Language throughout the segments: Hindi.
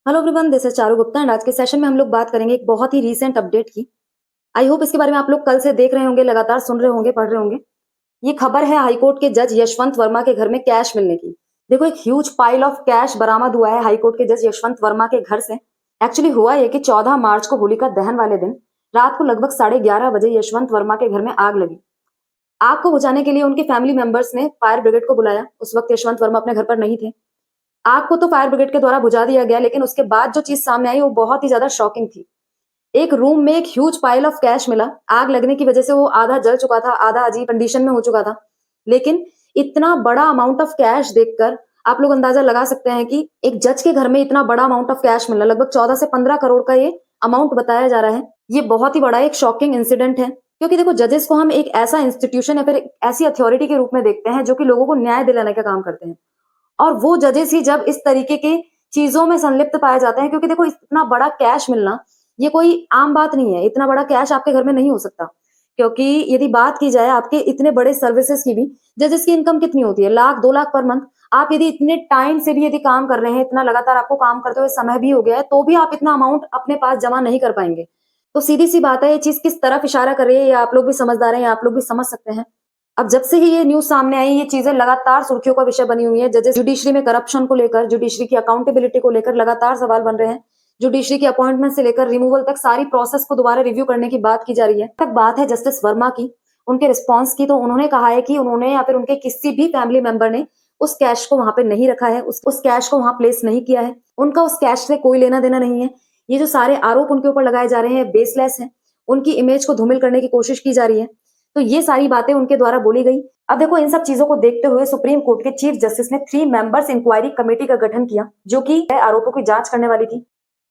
Hello everyone, this is Charu Gupta and आज के सेशन में हम लोग बात करेंगे एक बहुत ही रीसेंट अपडेट की। आई होप इसके बारे में आप लोग कल से देख रहे होंगे, लगातार सुन रहे होंगे, पढ़ रहे होंगे। ये खबर है हाईकोर्ट के जज यशवंत वर्मा के घर में कैश मिलने की। देखो, एक ह्यूज पाइल ऑफ कैश बरामद हुआ है हाईकोर्ट के जज यशवंत वर्मा के घर से। एक्चुअली हुआ ये कि 14 मार्च को होलिका दहन वाले दिन रात को लगभग 11:30 बजे यशवंत वर्मा के घर में आग लगी। आग को बुझाने के लिए उनके फैमिली मेंबर्स ने फायर ब्रिगेड को बुलाया। उस वक्त यशवंत वर्मा अपने घर पर नहीं थे। आग को तो फायर ब्रिगेड के द्वारा बुझा दिया गया, लेकिन उसके बाद जो चीज सामने आई वो बहुत ही ज्यादा शॉकिंग थी। एक रूम में एक ह्यूज पाइल ऑफ कैश मिला। आग लगने की वजह से वो आधा जल चुका था, आधा अजीब कंडीशन में हो चुका था। लेकिन इतना बड़ा अमाउंट ऑफ कैश देखकर आप लोग अंदाजा लगा सकते हैं कि एक जज के घर में इतना बड़ा अमाउंट ऑफ कैश मिलना, लगभग 14 से 15 करोड़ का ये अमाउंट बताया जा रहा है। ये बहुत ही बड़ा एक शॉकिंग इंसिडेंट है, क्योंकि देखो, जजेस को हम एक ऐसा इंस्टीट्यूशन या फिर एक ऐसी अथॉरिटी के रूप में देखते हैं जो कि लोगों को न्याय दिलाने का काम करते हैं। और वो जजेस ही जब इस तरीके के चीजों में संलिप्त पाए जाते हैं, क्योंकि देखो, इतना बड़ा कैश मिलना ये कोई आम बात नहीं है। इतना बड़ा कैश आपके घर में नहीं हो सकता, क्योंकि यदि बात की जाए आपके इतने बड़े सर्विसेज की भी, जजेस की इनकम कितनी होती है? 1 लाख 2 लाख पर मंथ। आप यदि इतने टाइम से भी यदि काम कर रहे हैं, इतना लगातार आपको काम करते हुए समय भी हो गया है, तो भी आप इतना अमाउंट अपने पास जमा नहीं कर पाएंगे। तो सीधी सी बात है, ये चीज किस तरफ इशारा कर रही है, ये आप लोग भी समझदार हैं, आप लोग भी समझ सकते हैं। अब जब से ही ये न्यूज सामने आई, ये चीजें लगातार सुर्खियों का विषय बनी हुई है। जजेस जुडिशरी में करप्शन को लेकर, जुडिशरी की अकाउंटेबिलिटी को लेकर लगातार सवाल बन रहे हैं। जुडिशरी की अपॉइंटमेंट से लेकर रिमूवल तक सारी प्रोसेस को दोबारा रिव्यू करने की बात की जा रही है। तक बात है जस्टिस वर्मा की, उनके रिस्पॉन्स की। तो उन्होंने कहा है कि उन्होंने या फिर उनके किसी भी फैमिली मेंबर ने उस कैश को वहां पे नहीं रखा है, उस कैश को वहां प्लेस नहीं किया है। उनका उस कैश से कोई लेना देना नहीं है। ये जो सारे आरोप उनके ऊपर लगाए जा रहे हैं बेसलेस हैं। उनकी इमेज को धूमिल करने की कोशिश की जा रही है। तो ये सारी बातें उनके द्वारा बोली गई। अब देखो, इन सब चीजों को देखते हुए सुप्रीम कोर्ट के चीफ जस्टिस ने 3 मेंबर्स इंक्वायरी कमेटी का गठन किया, जो कि आरोपों की जांच करने वाली थी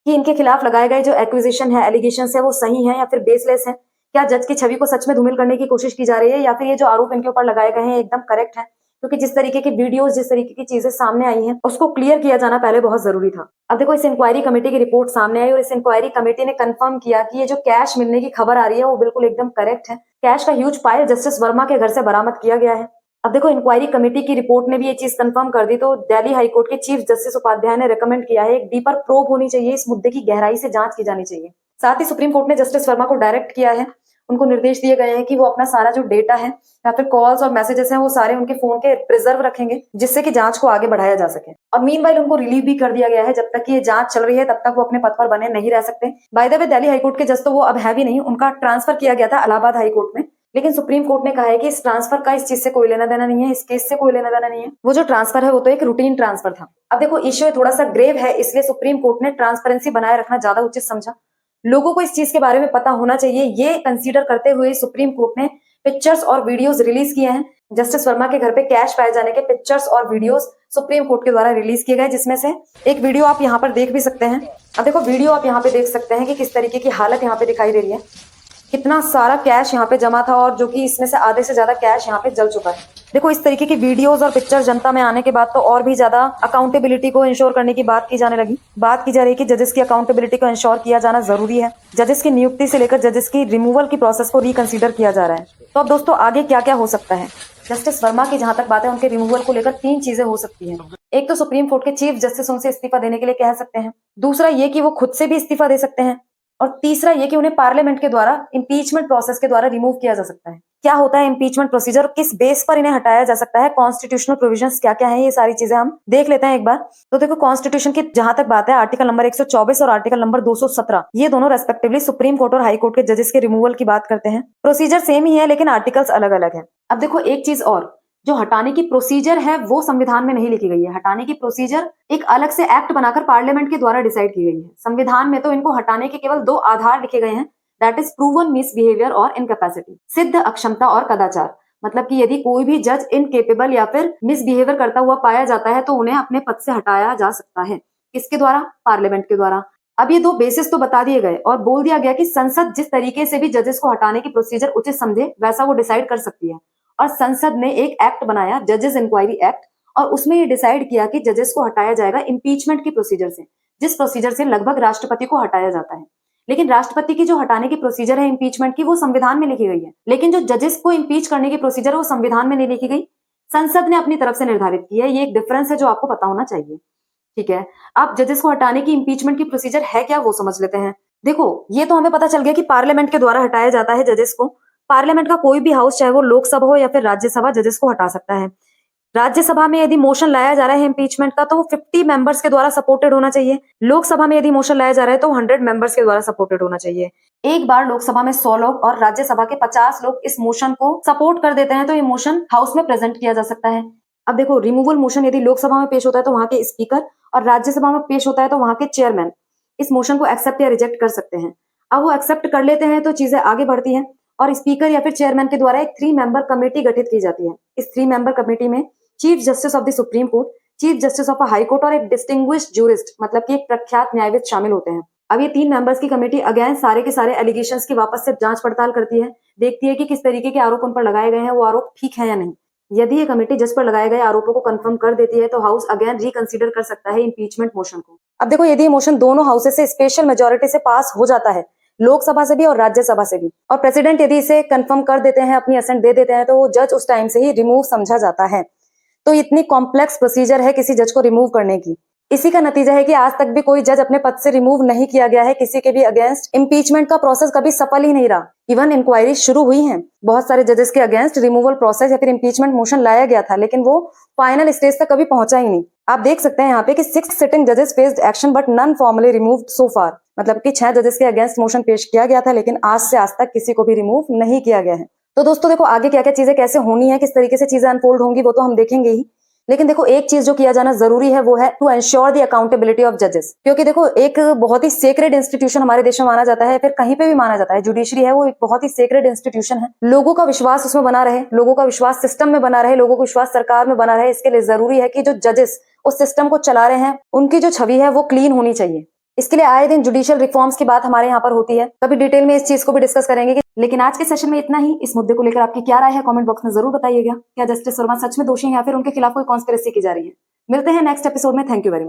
कि इनके खिलाफ लगाए गए जो एक्विजिशन है, एलिगेशन है, वो सही है या फिर बेसलेस है। क्या जज की छवि को सच में धूमिल करने की कोशिश की जा रही है, या फिर ये जो आरोप इनके ऊपर लगाए गए हैं एकदम करेक्ट है? क्योंकि जिस तरीके की वीडियोस, जिस तरीके की चीजें सामने आई हैं, उसको क्लियर किया जाना पहले बहुत जरूरी था। अब देखो, इस इंक्वायरी कमेटी की रिपोर्ट सामने आई और इस इंक्वायरी कमेटी ने कंफर्म किया कि ये जो कैश मिलने की खबर आ रही है वो बिल्कुल एकदम करेक्ट है। कैश का ह्यूज पाइल जस्टिस वर्मा के घर से बरामद किया गया है। अब देखो, इंक्वायरी कमेटी की रिपोर्ट ने भी ये चीज कंफर्म कर दी। तो दिल्ली हाईकोर्ट के चीफ जस्टिस उपाध्याय ने रेकमेंड किया है, एक डीपर प्रोब होनी चाहिए, इस मुद्दे की गहराई से जांच की जानी चाहिए। साथ ही सुप्रीम कोर्ट ने जस्टिस वर्मा को डायरेक्ट किया है, उनको निर्देश दिए गए हैं कि वो अपना सारा जो डेटा है या फिर कॉल्स और मैसेजेस हैं वो सारे उनके फोन के प्रिजर्व रखेंगे, जिससे कि जांच को आगे बढ़ाया जा सके। और मीनवाइल उनको रिलीव भी कर दिया गया है। जब तक कि ये जांच चल रही है तब तक वो अपने पद पर बने नहीं रह सकते। By the way, Delhi high court के जज तो वो अब है भी नहीं, उनका ट्रांसफर किया गया था इलाहाबाद हाईकोर्ट में। लेकिन सुप्रीम कोर्ट ने कहा है कि इस ट्रांसफर का इस चीज से कोई लेना देना नहीं है, इस केस से कोई लेना देना नहीं है। वो जो ट्रांसफर है वो तो एक रूटीन ट्रांसफर था। अब देखो, इश्यू थोड़ा सा ग्रेव है, इसलिए सुप्रीम कोर्ट ने ट्रांसपेरेंसी बनाए रखना ज्यादा उचित समझा। लोगों को इस चीज के बारे में पता होना चाहिए, ये कंसीडर करते हुए सुप्रीम कोर्ट ने पिक्चर्स और वीडियोस रिलीज किए हैं। जस्टिस वर्मा के घर पे कैश पाए जाने के पिक्चर्स और वीडियोस सुप्रीम कोर्ट के द्वारा रिलीज किए गए, जिसमें से एक वीडियो आप यहाँ पर देख भी सकते हैं। अब देखो, वीडियो आप यहाँ पे देख सकते हैं कि किस तरीके की हालत यहाँ पे दिखाई दे रही है। कितना सारा कैश यहाँ पे जमा था और जो कि इसमें से आधे से ज्यादा कैश यहाँ पे जल चुका है। देखो, इस तरीके की वीडियोस और पिक्चर जनता में आने के बाद तो और भी ज्यादा अकाउंटेबिलिटी को इंश्योर करने की बात की जाने लगी। बात की जा रही है कि जजेस की अकाउंटेबिलिटी को इंश्योर किया जाना जरूरी है। जजेस की नियुक्ति से लेकर जजेस की रिमूवल की प्रोसेस को रिकंसीडर किया जा रहा है। तो अब दोस्तों, आगे क्या क्या हो सकता है? जस्टिस वर्मा की जहां तक बात है, उनके रिमूवल को लेकर 3 चीजें हो सकती हैं। एक तो सुप्रीम कोर्ट के चीफ जस्टिस उनसे इस्तीफा देने के लिए कह सकते हैं। दूसरा ये कि वो खुद से भी इस्तीफा दे सकते हैं। और तीसरा ये कि उन्हें पार्लियामेंट के द्वारा इम्पीचमेंट प्रोसेस के द्वारा रिमूव किया जा सकता है। क्या होता है इम्पीचमेंट प्रोसीजर, किस बेस पर इन्हें हटाया जा सकता है, कॉन्स्टिट्यूशनल प्रोविजंस क्या क्या है, ये सारी चीजें हम देख लेते हैं एक बार। तो देखो, कॉन्स्टिट्यूशन की जहां तक बात है, आर्टिकल नंबर 124 और आर्टिकल नंबर 217, ये दोनों रेस्पेक्टिवली सुप्रीम कोर्ट और हाई कोर्ट के जजेस के रिमूवल की बात करते हैं। प्रोसीजर सेम ही है, लेकिन आर्टिकल्स अलग अलग है। अब देखो, एक चीज और, जो हटाने की प्रोसीजर है वो संविधान में नहीं लिखी गई है। हटाने की प्रोसीजर एक अलग से एक्ट बनाकर पार्लियामेंट के द्वारा डिसाइड की गई है। संविधान में तो इनको हटाने के केवल 2 आधार लिखे गए हैं, दैट इज प्रूवन मिसबिहेवियर और इनकैपेसिटी, सिद्ध अक्षमता और कदाचार। मतलब कि यदि कोई भी जज इनकेपेबल या फिर मिसबिहेवियर करता हुआ पाया जाता है तो उन्हें अपने पद से हटाया जा सकता है। किसके द्वारा? पार्लियामेंट के द्वारा। अब ये 2 बेसिस तो बता दिए गए और बोल दिया गया कि संसद जिस तरीके से भी जजेस को हटाने की प्रोसीजर उचित समझे वैसा वो डिसाइड कर सकती है। और संसद ने एक एक्ट बनाया, जजेस इंक्वायरी एक्ट, और उसमें ये डिसाइड किया कि जजेस को हटाया जाएगा इम्पीचमेंट की प्रोसीजर से, जिस प्रोसीजर से लगभग राष्ट्रपति को हटाया जाता है। लेकिन राष्ट्रपति की जो हटाने की प्रोसीजर है इम्पीचमेंट की, वो संविधान में लिखी गई है। लेकिन जो जजेस को इम्पीच करने की प्रोसीजर है वो संविधान में नहीं लिखी गई, संसद ने अपनी तरफ से निर्धारित की है। ये एक डिफरेंस है जो आपको पता होना चाहिए। ठीक है, अब जजेस को हटाने की इम्पीचमेंट की प्रोसीजर है क्या वो समझ लेते हैं। देखो, ये तो हमें पता चल गया कि पार्लियामेंट के द्वारा हटाया जाता है जजेस को। पार्लियामेंट का कोई भी हाउस, चाहे वो लोकसभा हो या फिर राज्यसभा, जजेस को हटा सकता है। राज्यसभा में यदि मोशन लाया जा रहा है इम्पीचमेंट का, तो वो 50 मेंबर्स के द्वारा सपोर्टेड होना चाहिए। लोकसभा में यदि मोशन लाया जा रहा है तो 100 मेंबर्स के द्वारा सपोर्टेड होना चाहिए। एक बार लोकसभा में 100 लोग और राज्यसभा के 50 लोग इस मोशन को सपोर्ट कर देते हैं तो ये मोशन हाउस में प्रेजेंट किया जा सकता है। अब देखो, रिमूवल मोशन यदि लोकसभा में पेश होता है तो वहां के स्पीकर, और राज्यसभा में पेश होता है तो वहां के चेयरमैन इस मोशन को एक्सेप्ट या रिजेक्ट कर सकते हैं। अब वो एक्सेप्ट कर लेते हैं तो चीजें आगे बढ़ती हैं और स्पीकर या फिर चेयरमैन के द्वारा एक 3 मेंबर कमेटी गठित की जाती है। इस 3 मेंबर कमेटी में chief justice of the supreme court, chief justice of high court और एक डिस्टिंग्विश्ड जूरिस्ट, मतलब कि एक प्रख्यात न्यायविद शामिल होते हैं। अब ये 3 मेंबर्स की कमेटी अगेंस्ट सारे के सारे एलिगेशंस की वापस से जांच पड़ताल करती है, देखती है कि किस तरीके के आरोप उन पर लगाए गए हैं, वो आरोप ठीक है या नहीं। यदि ये कमेटी जज पर लगाए गए आरोपों को कंफर्म कर देती है तो हाउस अगेन रिकंसीडर कर सकता है इम्पीचमेंट मोशन को। अब देखो, यदि ये मोशन दोनों हाउसेस से स्पेशल मेजोरिटी से पास हो जाता है, लोकसभा से भी और राज्यसभा से भी, और प्रेसिडेंट यदि इसे कंफर्म कर देते हैं, अपनी असेंट दे देते हैं, तो वो जज उस टाइम से ही रिमूव समझा जाता है। तो इतनी कॉम्प्लेक्स प्रोसीजर है किसी जज को रिमूव करने की। इसी का नतीजा है कि आज तक भी कोई जज अपने पद से रिमूव नहीं किया गया है किसी के भी अगेंस्ट। इम्पीचमेंट का प्रोसेस कभी सफल ही नहीं रहा। इवन इंक्वायरी शुरू हुई है, बहुत सारे जजेस के अगेंस्ट रिमूवल प्रोसेस या फिर इम्पीचमेंट मोशन लाया गया था, लेकिन वो फाइनल स्टेज तक कभी पहुंचा ही नहीं। आप देख सकते हैं यहाँ पे कि 6 सिटिंग जजेस faced action but none formally removed so far. मतलब कि 6 जजेस के अगेंस्ट मोशन पेश किया गया था, लेकिन आज से आज तक किसी को भी रिमूव नहीं किया गया है। तो दोस्तों देखो, आगे क्या क्या चीजें कैसे होनी है, किस तरीके से चीजें अनफोल्ड होंगी, वो तो हम देखेंगे ही। लेकिन देखो, एक चीज जो किया जाना जरूरी है वो है to ensure the accountability of जजेस। क्योंकि देखो, एक बहुत ही सेक्रेड इंस्टीट्यूशन हमारे देश में माना जाता है, फिर कहीं पे भी माना जाता है, जुडिशरी है वो एक बहुत ही सेक्रेड इंस्टीट्यूशन है। लोगों का विश्वास उसमें बना रहे, लोगों का विश्वास सिस्टम में बना रहे, लोगों का विश्वास सरकार में बना रहे, इसके लिए जरूरी है कि जो जजेस उस सिस्टम को चला रहे हैं उनकी जो छवि है वो क्लीन होनी चाहिए। इसके लिए आए दिन जुडिशियल रिफॉर्म्स की बात हमारे यहाँ पर होती है, कभी डिटेल में इस चीज को भी डिस्कस करेंगे। लेकिन आज के सेशन में इतना ही। इस मुद्दे को लेकर आपकी क्या राय है कमेंट बॉक्स में जरूर बताइएगा। क्या जस्टिस वर्मा सच में दोषी हैं या फिर उनके खिलाफ कोई कॉन्स्पिरेसी की जा रही है? मिलते हैं नेक्स्ट एपिसोड में। Thank you very much.